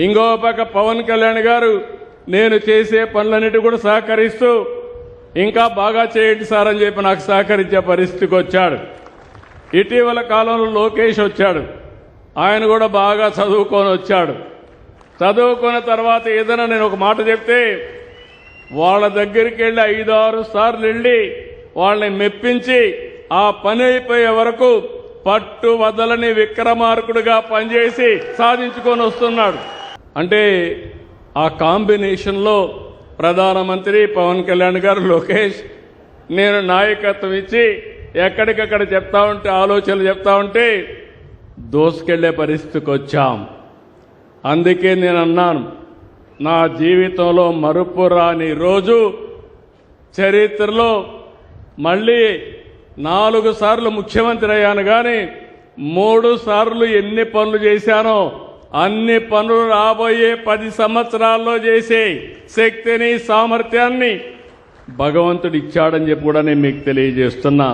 ఇంకో పక్క పవన్ కళ్యాణ్ గారు నేను చేసే పనులన్నిటి కూడా సహకరిస్తూ ఇంకా బాగా చేయండి సార్ అని చెప్పి నాకు సహకరించే పరిస్థితికి వచ్చాడు. ఇటీవల కాలంలో లోకేష్ వచ్చాడు. ఆయన కూడా బాగా చదువుకొని వచ్చాడు. చదువుకున్న తర్వాత ఏదైనా నేను ఒక మాట చెప్తే వాళ్ళ దగ్గరికి వెళ్ళి 5-6 సార్లు వెళ్ళి వాళ్ళని మెప్పించి ఆ పని అయిపోయే వరకు పట్టు వదలని విక్రమార్కుడిగా పనిచేసి సాధించుకొని వస్తున్నాడు. అంటే ఆ కాంబినేషన్లో ప్రధానమంత్రి పవన్ కళ్యాణ్ గారు, లోకేష్, నేను నాయకత్వం ఇచ్చి ఎక్కడికక్కడ చెప్తా ఉంటే ఆలోచనలు చెప్తా ఉంటే దోసుకెళ్లే పరిస్థితికి వచ్చాం. అందుకే నేను అన్నాను, నా జీవితంలో మరుపురాని రోజు చరిత్రలో మళ్ళీ 4 సార్లు ముఖ్యమంత్రి అయ్యాను కానీ 3 సార్లు ఎన్ని పనులు చేశానో అన్ని పనులు రాబోయే 10 సంవత్సరాల్లో చేసే శక్తిని సామర్థ్యాన్ని భగవంతుడు ఇచ్చాడని చెప్పి కూడా నేను మీకు తెలియజేస్తున్నా.